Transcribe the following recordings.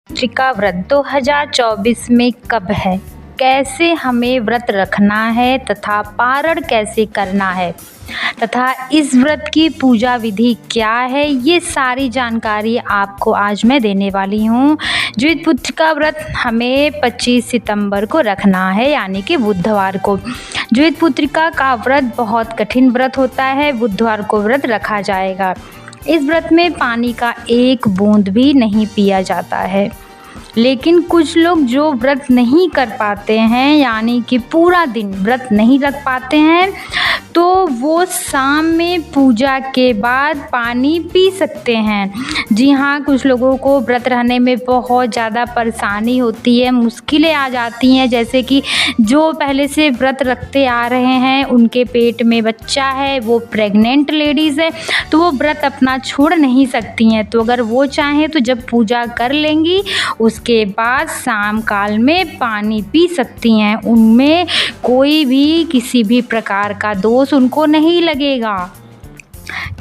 का व्रत 2024 में कब है, कैसे हमें व्रत रखना है तथा पारण कैसे करना है तथा इस व्रत की पूजा विधि क्या है, ये सारी जानकारी आपको आज मैं देने वाली हूँ। ज्येष्ठ पुत्र का व्रत हमें 25 सितंबर को रखना है, यानी कि बुधवार को। ज्येष्ठ पुत्रिका का व्रत बहुत कठिन व्रत होता है, बुधवार को व्रत रखा जाएगा। इस व्रत में पानी का एक बूंद भी नहीं पिया जाता है। लेकिन कुछ लोग जो व्रत नहीं कर पाते हैं, यानी कि पूरा दिन व्रत नहीं रख पाते हैं, तो वो शाम में पूजा के बाद पानी पी सकते हैं। जी हाँ, कुछ लोगों को व्रत रहने में बहुत ज़्यादा परेशानी होती है, मुश्किलें आ जाती हैं। जैसे कि जो पहले से व्रत रखते आ रहे हैं, उनके पेट में बच्चा है, वो प्रेग्नेंट लेडीज़ है, तो वो व्रत अपना छोड़ नहीं सकती हैं। तो अगर वो चाहें तो जब पूजा कर लेंगी उसके बाद शाम काल में पानी पी सकती हैं। उनमें कोई भी किसी भी प्रकार का दोष उनको नहीं लगेगा,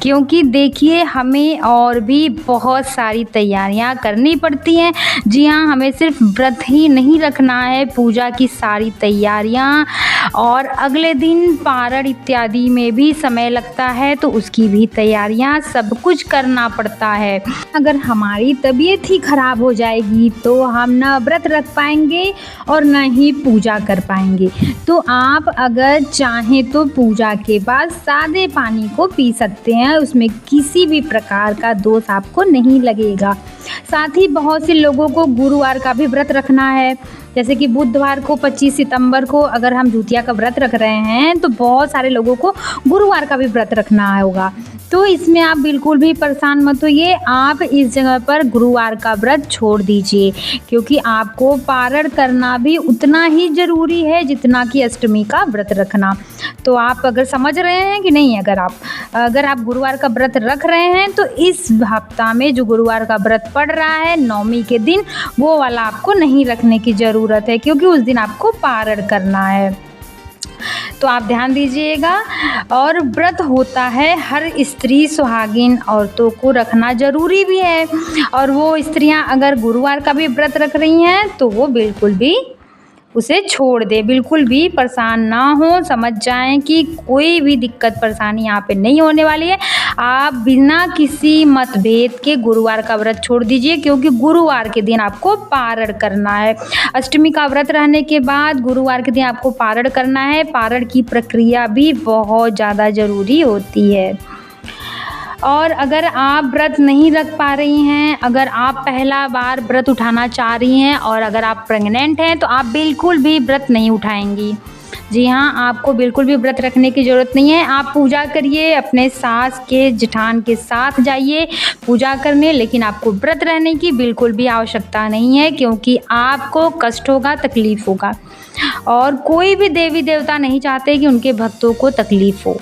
क्योंकि देखिए हमें और भी बहुत सारी तैयारियां करनी पड़ती हैं। जी हाँ, हमें सिर्फ व्रत ही नहीं रखना है, पूजा की सारी तैयारियां और अगले दिन पारण इत्यादि में भी समय लगता है, तो उसकी भी तैयारियां सब कुछ करना पड़ता है। अगर हमारी तबीयत ही खराब हो जाएगी तो हम ना व्रत रख पाएंगे और ना ही पूजा कर पाएंगे। तो आप अगर चाहें तो पूजा के बाद सादे पानी को पी सकते हैं, उसमें किसी भी प्रकार का दोष आपको नहीं लगेगा। साथ ही बहुत से लोगों को गुरुवार का भी व्रत रखना है। जैसे कि बुधवार को 25 सितंबर को अगर हम जितिया का व्रत रख रहे हैं, तो बहुत सारे लोगों को गुरुवार का भी व्रत रखना होगा। तो इसमें आप बिल्कुल भी परेशान मत होइए, आप इस जगह पर गुरुवार का व्रत छोड़ दीजिए, क्योंकि आपको पारण करना भी उतना ही ज़रूरी है जितना कि अष्टमी का व्रत रखना। तो आप अगर समझ रहे हैं कि नहीं, अगर आप गुरुवार का व्रत रख रहे हैं तो इस हफ्ता में जो गुरुवार का व्रत पड़ रहा है नवमी के दिन, वो वाला आपको नहीं रखने की ज़रूरत है, क्योंकि उस दिन आपको पारण करना है। तो आप ध्यान दीजिएगा। और व्रत होता है हर स्त्री सुहागिन औरतों को रखना ज़रूरी भी है, और वो स्त्रियां अगर गुरुवार का भी व्रत रख रही हैं तो वो बिल्कुल भी उसे छोड़ दे, बिल्कुल भी परेशान ना हो। समझ जाएं कि कोई भी दिक्कत परेशानी यहाँ पे नहीं होने वाली है। आप बिना किसी मतभेद के गुरुवार का व्रत छोड़ दीजिए, क्योंकि गुरुवार के दिन आपको पारण करना है। अष्टमी का व्रत रहने के बाद गुरुवार के दिन आपको पारण करना है। पारण की प्रक्रिया भी बहुत ज़्यादा ज़रूरी होती है। और अगर आप व्रत नहीं रख पा रही हैं, अगर आप पहला बार व्रत उठाना चाह रही हैं और अगर आप प्रेग्नेंट हैं, तो आप बिल्कुल भी व्रत नहीं उठाएंगी। जी हाँ, आपको बिल्कुल भी व्रत रखने की ज़रूरत नहीं है। आप पूजा करिए, अपने सास के जेठान के साथ जाइए पूजा करने, लेकिन आपको व्रत रहने की बिल्कुल भी आवश्यकता नहीं है, क्योंकि आपको कष्ट होगा, तकलीफ़ होगा। और कोई भी देवी देवता नहीं चाहते कि उनके भक्तों को तकलीफ़ हो।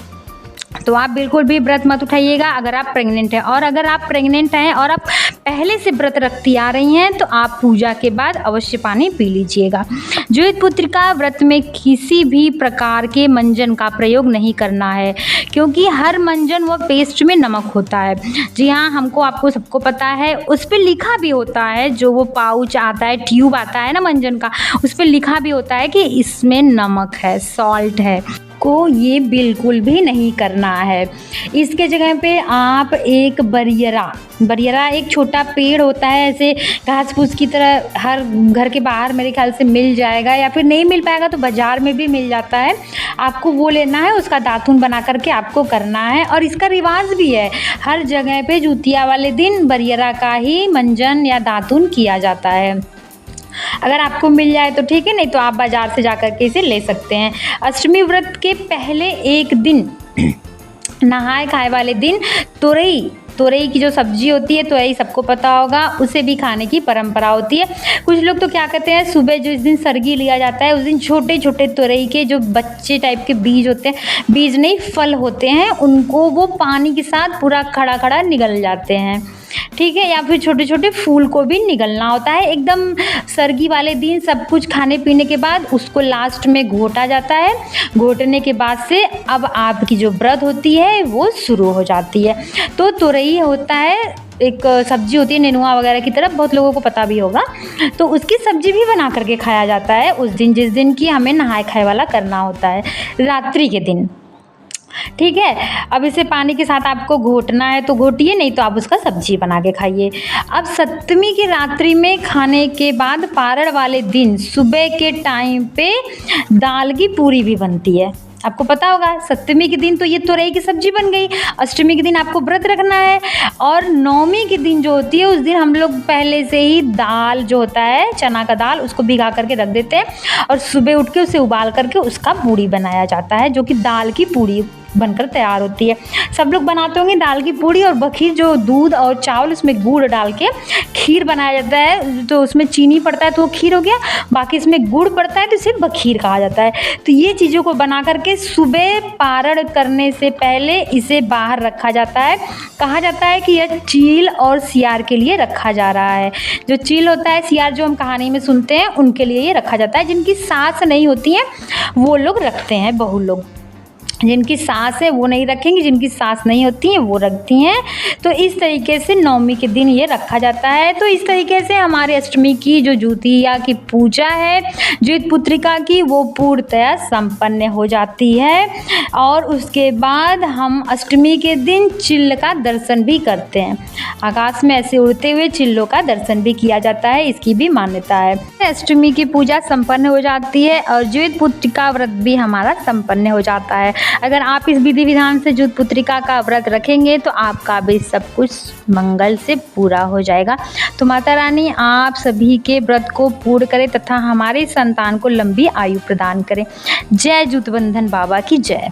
तो आप बिल्कुल भी व्रत मत उठाइएगा अगर आप प्रेग्नेंट हैं। और अगर आप प्रेग्नेंट हैं और आप पहले से व्रत रखती आ रही हैं, तो आप पूजा के बाद अवश्य पानी पी लीजिएगा। ज्येष्ठ पुत्रिका व्रत में किसी भी प्रकार के मंजन का प्रयोग नहीं करना है, क्योंकि हर मंजन व पेस्ट में नमक होता है। जी हाँ, आपको सबको पता है, उस पर लिखा भी होता है, जो वो पाउच आता है, ट्यूब आता है ना मंजन का, उस पर लिखा भी होता है कि इसमें नमक है, सॉल्ट है। को ये बिल्कुल भी नहीं करना है। इसके जगह पे आप एक बरियरा एक छोटा पेड़ होता है, ऐसे घास फूस की तरह, हर घर के बाहर मेरे ख्याल से मिल जाएगा, या फिर नहीं मिल पाएगा तो बाज़ार में भी मिल जाता है। आपको वो लेना है, उसका दातुन बना करके आपको करना है। और इसका रिवाज भी है, हर जगह पे जितिया वाले दिन बरियरा का ही मंजन या दातुन किया जाता है। अगर आपको मिल जाए तो ठीक है, नहीं तो आप बाज़ार से जा कर के इसे ले सकते हैं। अष्टमी व्रत के पहले एक दिन नहाए खाए वाले दिन तोरई की जो सब्जी होती है, तोरई सबको पता होगा, उसे भी खाने की परंपरा होती है। कुछ लोग तो क्या कहते हैं, सुबह जो इस दिन सरगी लिया जाता है, उस दिन छोटे छोटे तोरई के जो बच्चे टाइप के बीज होते हैं, बीज नहीं फल होते हैं, उनको वो पानी के साथ पूरा खड़ा खड़ा निगल जाते हैं, ठीक है। या फिर छोटे छोटे फूल को भी निगलना होता है। एकदम सरगी वाले दिन सब कुछ खाने पीने के बाद उसको लास्ट में घोटा जाता है। घोटने के बाद से अब आपकी जो व्रत होती है वो शुरू हो जाती है। तो तोरई होता है एक सब्जी होती है नेनुआ वगैरह की तरह, बहुत लोगों को पता भी होगा, तो उसकी सब्जी भी बना करके खाया जाता है उस दिन, जिस दिन की हमें नहाय खाए वाला करना होता है, रात्रि के दिन। ठीक है, अब इसे पानी के साथ आपको घोटना है तो घोटिए, नहीं तो आप उसका सब्जी बना के खाइए। अब सप्तमी की रात्रि में खाने के बाद पारण वाले दिन सुबह के टाइम पे दाल की पूरी भी बनती है। आपको पता होगा सप्तमी के दिन तो ये तुरई की सब्जी बन गई, अष्टमी के दिन आपको व्रत रखना है, और नवमी के दिन जो होती है उस दिन हम लोग पहले से ही दाल जो होता है चना का दाल उसको भिगा करके रख देते हैं, और सुबह उठ के उसे उबाल करके उसका पूड़ी बनाया जाता है, जो कि दाल की पूड़ी बनकर तैयार होती है। सब लोग बनाते होंगे दाल की पूड़ी, और बखीर जो दूध और चावल उसमें गुड़ डाल के खीर बनाया जाता है, तो उसमें चीनी पड़ता है तो वो खीर हो गया, बाकी इसमें गुड़ पड़ता है तो इसे बखीर कहा जाता है। तो ये चीज़ों को बना करके सुबह पारण करने से पहले इसे बाहर रखा जाता है। कहा जाता है कि यह चील और सियार के लिए रखा जा रहा है। जो चील होता है, सियार जो हम कहानी में सुनते हैं, उनके लिए ये रखा जाता है। जिनकी सास नहीं होती है वो लोग रखते हैं, बहू लोग। जिनकी सास है वो नहीं रखेंगी, जिनकी सास नहीं होती हैं वो रखती हैं। तो इस तरीके से नवमी के दिन ये रखा जाता है। तो इस तरीके से हमारे अष्टमी की जो ज्योतिया की पूजा है, ज्योत पुत्रिका की, वो पूर्णतया संपन्न हो जाती है। और उसके बाद हम अष्टमी के दिन चिल्ल का दर्शन भी करते हैं। आकाश में ऐसे उड़ते हुए चिल्लों का दर्शन भी किया जाता है, इसकी भी मान्यता है। अष्टमी की पूजा संपन्न हो जाती है और ज्योत पुत्रिका व्रत भी हमारा संपन्न हो जाता है। अगर आप इस विधि विधान से ज्योत पुत्रिका का व्रत रखेंगे तो आपका भी सब कुछ मंगल से पूरा हो जाएगा। तो माता रानी आप सभी के व्रत को पूर्ण करें तथा हमारे संतान को लंबी आयु प्रदान करें। जय ज्योतिबंधन बाबा की जय।